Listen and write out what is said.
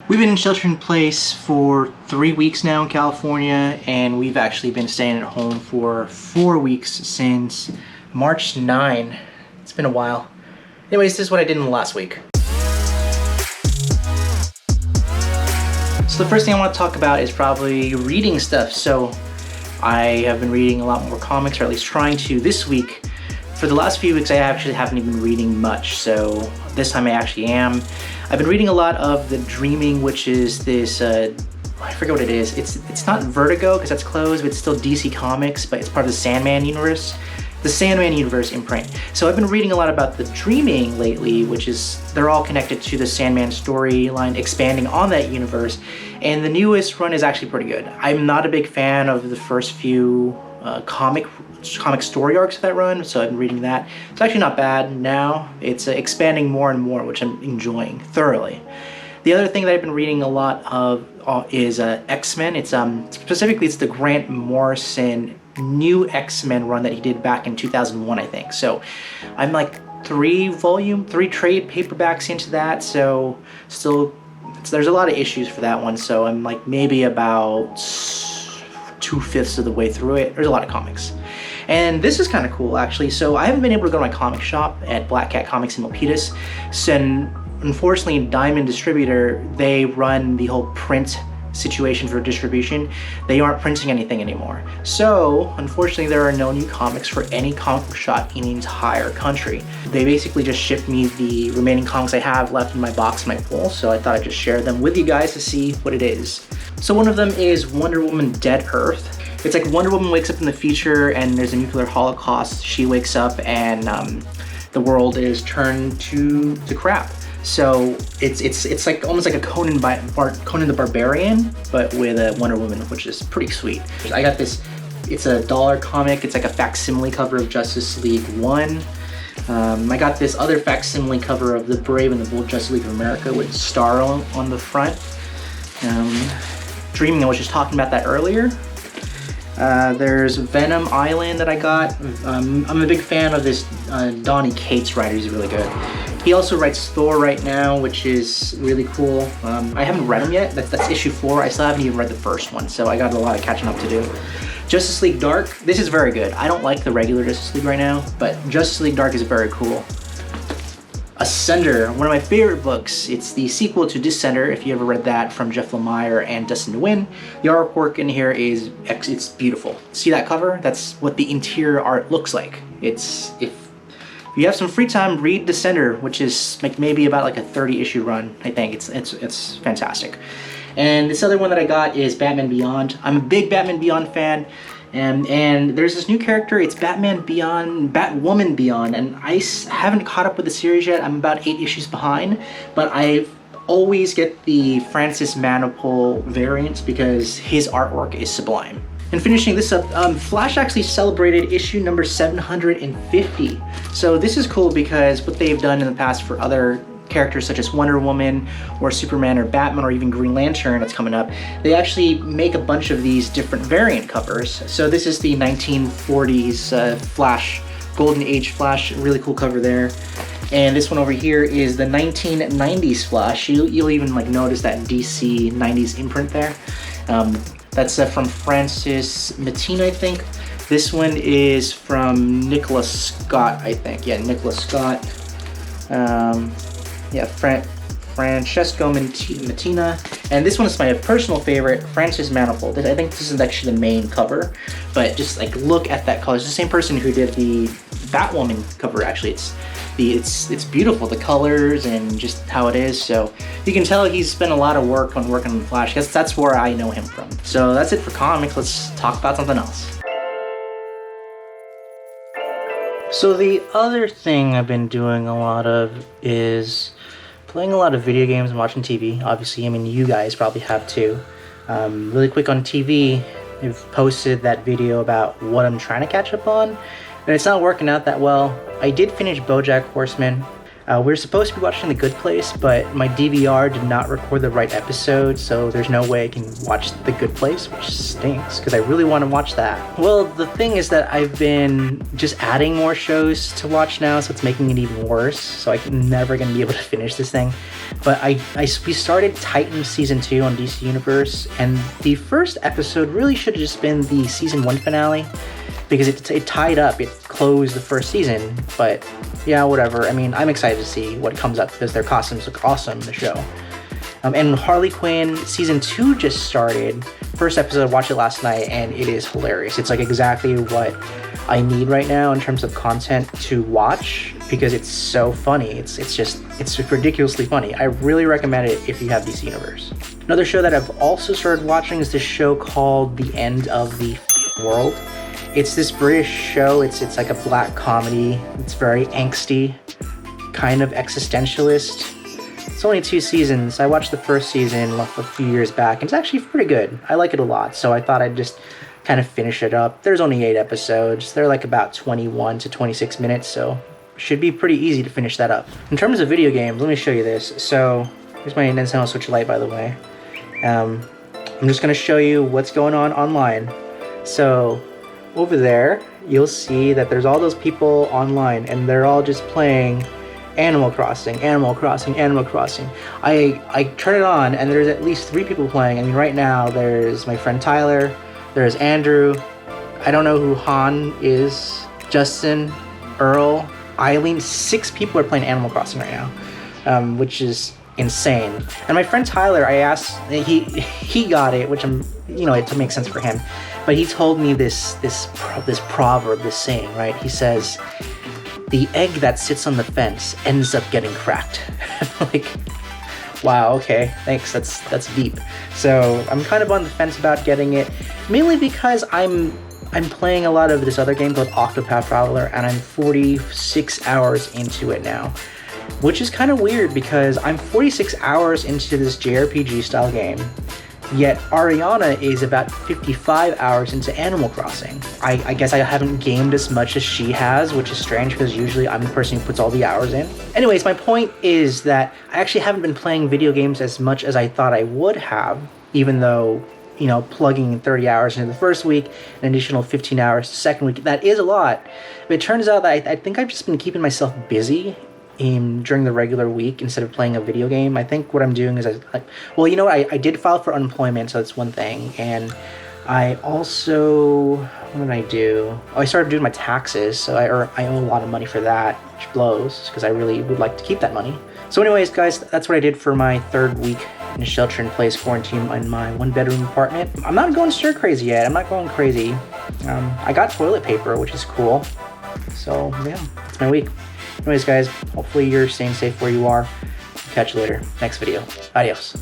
We've been in shelter in place for 3 weeks now in California, and we've actually been staying at home for 4 weeks since March 9. It's been a while. Anyways, this is what I did in the last week. So the first thing I want to talk about is probably reading stuff. So I have been reading a lot more comics, or at least trying to this week. For the last few weeks, I actually haven't even been reading much, so this time I actually am. I've been reading a lot of The Dreaming, which is this, I forget what it is. It's not Vertigo, because that's closed, but it's still DC Comics, but it's part of the Sandman universe. The Sandman universe imprint. So I've been reading a lot about The Dreaming lately, which is, they're all connected to the Sandman storyline, expanding on that universe. And the newest run is actually pretty good. I'm not a big fan of the first few comic story arcs of that run, so I've been reading that. It's actually not bad now. It's expanding more and more, which I'm enjoying thoroughly. The other thing that I've been reading a lot of is X-Men. It's specifically it's the Grant Morrison new X-Men run that he did back in 2001, I think. So I'm like 3 trade paperbacks into that, so still there's a lot of issues for that one, so I'm like maybe about 2/5 of the way through it. There's a lot of comics. And this is kind of cool, actually. So I haven't been able to go to my comic shop at Black Cat Comics in Milpitas. So unfortunately, Diamond Distributor, they run the whole print situation for distribution. They aren't printing anything anymore. So unfortunately, there are no new comics for any comic book shop in the entire country. They basically just shipped me the remaining comics I have left in my box in my pool. So I thought I'd just share them with you guys to see what it is. So one of them is Wonder Woman Dead Earth. It's like Wonder Woman wakes up in the future and there's a nuclear holocaust. She wakes up and the world is turned to crap. So it's like almost like a Conan the Barbarian, but with a Wonder Woman, which is pretty sweet. I got this, it's a $1 comic. It's like a facsimile cover of Justice League 1. I got this other facsimile cover of The Brave and the Bold Justice League of America with Star on the front. Dreaming, I was just talking about that earlier. There's Venom Island that I got. I'm a big fan of this Donny Cates writer. He's really good. He also writes Thor right now, which is really cool. I haven't read him yet. That's issue 4. I still haven't even read the first one, so I got a lot of catching up to do. Justice League Dark. This is very good. I don't like the regular Justice League right now, but Justice League Dark is very cool. Ascender, one of my favorite books. It's the sequel to Descender, if you ever read that, from Jeff Lemire and Dustin Nguyen. The artwork in here is, it's beautiful. See that cover? That's what the interior art looks like. If you have some free time, read Descender, which is like maybe about like a 30-issue run, I think. It's fantastic. And this other one that I got is Batman Beyond. I'm a big Batman Beyond fan. And there's this new character, it's Batwoman Beyond, and I haven't caught up with the series yet. I'm about 8 issues behind, but I always get the Francis Manapul variants because his artwork is sublime. And finishing this up, Flash actually celebrated issue number 750. So this is cool because what they've done in the past for other characters such as Wonder Woman or Superman or Batman or even Green Lantern that's coming up, they actually make a bunch of these different variant covers. So this is the 1940s Flash, Golden Age Flash, really cool cover there. And this one over here is the 1990s Flash. You'll even like notice that DC 90s imprint there. That's from Francis Mattina, I think. This one is from Nicholas Scott, I think. Yeah, Nicholas Scott. Yeah, Francesco Mattina. And this one is my personal favorite, Francis Manifold. I think this is actually the main cover, but just like look at that color. It's the same person who did the Batwoman cover, actually. It's beautiful, the colors and just how it is. So you can tell he's spent a lot of work on working on Flash. I guess that's where I know him from. So that's it for comics. Let's talk about something else. So the other thing I've been doing a lot of is playing a lot of video games and watching TV. Obviously, I mean, you guys probably have too. Really quick on TV, I've posted that video about what I'm trying to catch up on, and it's not working out that well. I did finish BoJack Horseman. We're supposed to be watching The Good Place, but my DVR did not record the right episode, so there's no way I can watch The Good Place, which stinks, because I really want to watch that. Well, the thing is that I've been just adding more shows to watch now, so it's making it even worse, so I'm never going to be able to finish this thing. But we started Titan Season 2 on DC Universe, and the first episode really should have just been the Season 1 finale, because it tied up, it closed the first season, but yeah, whatever. I mean, I'm excited to see what comes up because their costumes look awesome in the show. And Harley Quinn Season 2 just started. First episode, watched it last night, and it is hilarious. It's like exactly what I need right now in terms of content to watch because it's so funny. It's ridiculously funny. I really recommend it if you have DC Universe. Another show that I've also started watching is this show called The End of the World. It's this British show. It's like a black comedy. It's very angsty, kind of existentialist. It's only 2 seasons. I watched the first season a few years back, and it's actually pretty good. I like it a lot, so I thought I'd just kind of finish it up. There's only 8 episodes. They're like about 21 to 26 minutes, so it should be pretty easy to finish that up. In terms of video games, let me show you this. So here's my Nintendo Switch Lite, by the way. I'm just going to show you what's going on online. So over there, you'll see that there's all those people online, and they're all just playing Animal Crossing. I turn it on, and there's at least 3 people playing. I mean, right now, there's my friend Tyler, there's Andrew, I don't know who Han is, Justin, Earl, Eileen. 6 people are playing Animal Crossing right now, which is insane. And my friend Tyler, I asked, he got it, which it makes sense for him. But he told me this proverb, this saying, right? He says, "The egg that sits on the fence ends up getting cracked." Like, wow, okay, thanks. That's deep. So I'm kind of on the fence about getting it, mainly because I'm playing a lot of this other game called Octopath Traveler, and I'm 46 hours into it now, which is kind of weird because I'm 46 hours into this JRPG style game. Yet Ariana is about 55 hours into Animal Crossing. I guess I haven't gamed as much as she has, which is strange because usually I'm the person who puts all the hours in. Anyways, my point is that I actually haven't been playing video games as much as I thought I would have, even though, plugging 30 hours into the first week, an additional 15 hours the second week, that is a lot. But it turns out that I think I've just been keeping myself busy during the regular week instead of playing a video game. I think what I'm doing is I did file for unemployment, so that's one thing. And I also, what did I do? I started doing my taxes, so I owe a lot of money for that, which blows because I really would like to keep that money. So anyways, guys, that's what I did for my 3rd week in shelter-in-place quarantine in my 1-bedroom apartment. I'm not going stir crazy yet. I'm not going crazy. I got toilet paper, which is cool. So yeah, that's my week. Anyways, guys, hopefully you're staying safe where you are. Catch you later. Next video. Adios.